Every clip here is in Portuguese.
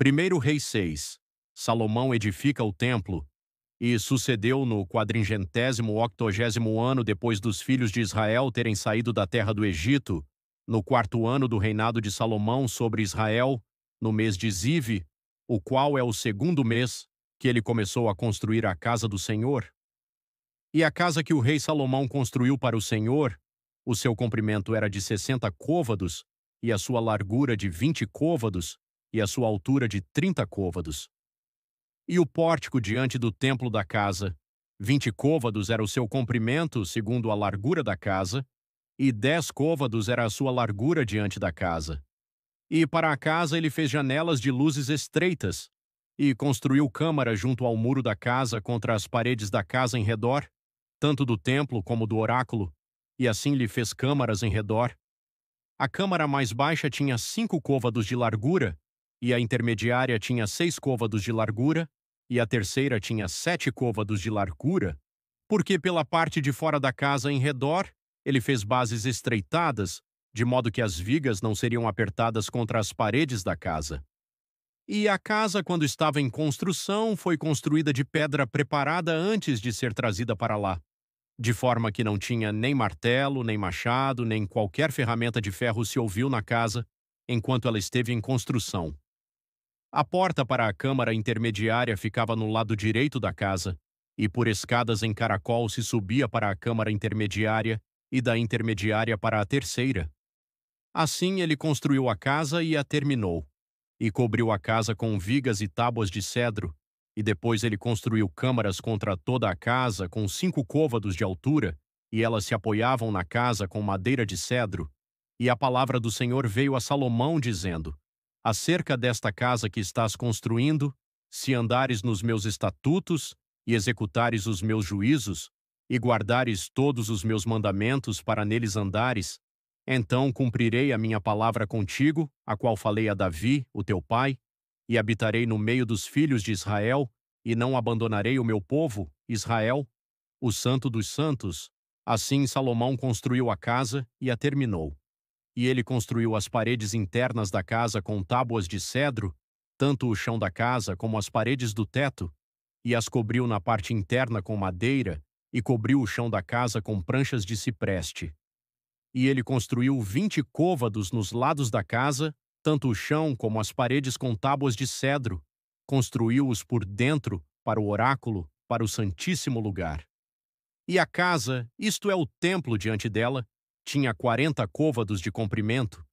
Primeiro Reis 6. Salomão edifica o templo, e sucedeu no 480º ano depois dos filhos de Israel terem saído da terra do Egito, no 4º ano do reinado de Salomão sobre Israel, no mês de Zive, o qual é o segundo mês, que ele começou a construir a casa do Senhor. E a casa que o rei Salomão construiu para o Senhor, o seu comprimento era de 60 côvados, e a sua largura de 20 côvados, e a sua altura de 30 côvados. E o pórtico diante do templo da casa, 20 côvados era o seu comprimento, segundo a largura da casa, e 10 côvados era a sua largura diante da casa. E para a casa ele fez janelas de luzes estreitas, e construiu câmara junto ao muro da casa contra as paredes da casa em redor, tanto do templo como do oráculo, e assim lhe fez câmaras em redor. A câmara mais baixa tinha 5 côvados de largura, e a intermediária tinha 6 côvados de largura, e a terceira tinha 7 côvados de largura, porque pela parte de fora da casa em redor ele fez bases estreitadas, de modo que as vigas não seriam apertadas contra as paredes da casa. E a casa, quando estava em construção, foi construída de pedra preparada antes de ser trazida para lá, de forma que não tinha nem martelo, nem machado, nem qualquer ferramenta de ferro se ouviu na casa, enquanto ela esteve em construção. A porta para a câmara intermediária ficava no lado direito da casa, e por escadas em caracol se subia para a câmara intermediária e da intermediária para a terceira. Assim ele construiu a casa e a terminou, e cobriu a casa com vigas e tábuas de cedro, e depois ele construiu câmaras contra toda a casa com 5 côvados de altura, e elas se apoiavam na casa com madeira de cedro. E a palavra do Senhor veio a Salomão, dizendo: acerca desta casa que estás construindo, se andares nos meus estatutos, e executares os meus juízos, e guardares todos os meus mandamentos para neles andares, então cumprirei a minha palavra contigo, a qual falei a Davi, o teu pai, e habitarei no meio dos filhos de Israel, e não abandonarei o meu povo, Israel, o Santo dos Santos. Assim Salomão construiu a casa e a terminou. E ele construiu as paredes internas da casa com tábuas de cedro, tanto o chão da casa como as paredes do teto, e as cobriu na parte interna com madeira, e cobriu o chão da casa com pranchas de cipreste. E ele construiu 20 côvados nos lados da casa, tanto o chão como as paredes com tábuas de cedro, construiu-os por dentro para o oráculo, para o santíssimo lugar. E a casa, isto é o templo diante dela, tinha 40 côvados de comprimento,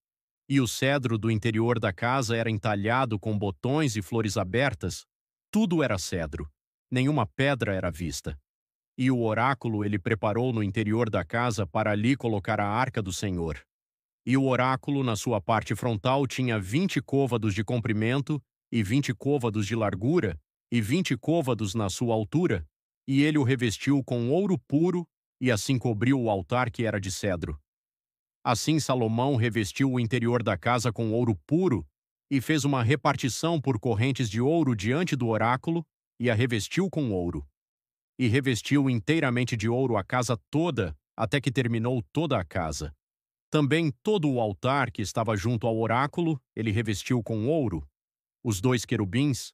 e o cedro do interior da casa era entalhado com botões e flores abertas, tudo era cedro, nenhuma pedra era vista. E o oráculo ele preparou no interior da casa para ali colocar a arca do Senhor. E o oráculo, na sua parte frontal, tinha 20 côvados de comprimento, e 20 côvados de largura, e 20 côvados na sua altura, e ele o revestiu com ouro puro, e assim cobriu o altar que era de cedro. Assim Salomão revestiu o interior da casa com ouro puro, e fez uma repartição por correntes de ouro diante do oráculo, e a revestiu com ouro. E revestiu inteiramente de ouro a casa toda, até que terminou toda a casa. Também todo o altar que estava junto ao oráculo, ele revestiu com ouro. Os 2 querubins,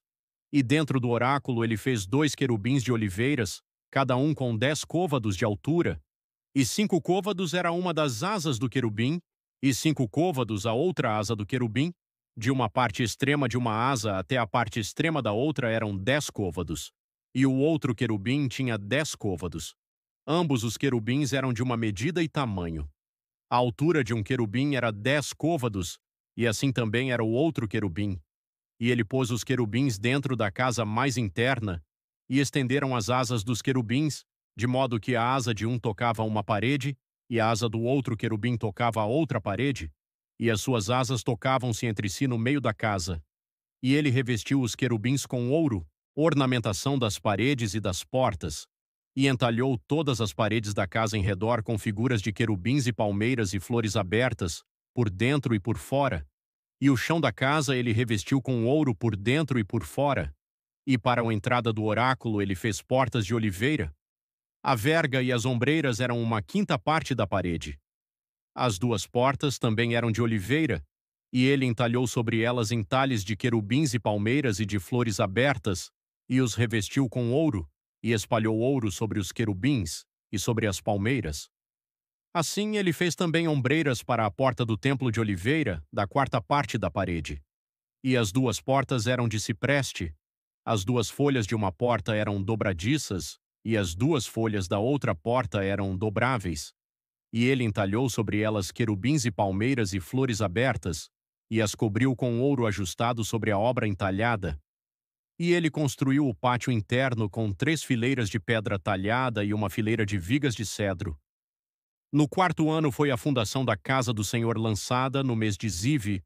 e dentro do oráculo ele fez 2 querubins de oliveiras, cada um com 10 côvados de altura, e 5 côvados era uma das asas do querubim, e 5 côvados a outra asa do querubim, de uma parte extrema de uma asa até a parte extrema da outra eram 10 côvados. E o outro querubim tinha 10 côvados. Ambos os querubins eram de uma medida e tamanho. A altura de um querubim era 10 côvados, e assim também era o outro querubim. E ele pôs os querubins dentro da casa mais interna, e estenderam as asas dos querubins, de modo que a asa de um tocava uma parede, e a asa do outro querubim tocava a outra parede, e as suas asas tocavam-se entre si no meio da casa. E ele revestiu os querubins com ouro, ornamentação das paredes e das portas, e entalhou todas as paredes da casa em redor com figuras de querubins e palmeiras e flores abertas, por dentro e por fora. E o chão da casa ele revestiu com ouro por dentro e por fora. E para a entrada do oráculo ele fez portas de oliveira. A verga e as ombreiras eram 1/5 parte da parede. As 2 portas também eram de oliveira, E ele entalhou sobre elas entalhes de querubins e palmeiras e de flores abertas, e os revestiu com ouro, e espalhou ouro sobre os querubins e sobre as palmeiras. Assim ele fez também ombreiras para a porta do templo de oliveira, da quarta parte da parede. E as duas portas eram de cipreste, as duas folhas de uma porta eram dobradiças, e as duas folhas da outra porta eram dobráveis. E ele entalhou sobre elas querubins e palmeiras e flores abertas, e as cobriu com ouro ajustado sobre a obra entalhada. E ele construiu o pátio interno com 3 fileiras de pedra talhada e uma fileira de vigas de cedro. No quarto ano foi a fundação da casa do Senhor lançada no mês de Zive,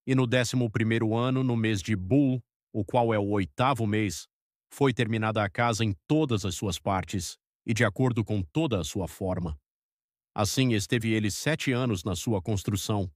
e no 11º ano, no mês de Bul, o qual é o 8º mês, foi terminada a casa em todas as suas partes, e de acordo com toda a sua forma. Assim esteve ele 7 anos na sua construção.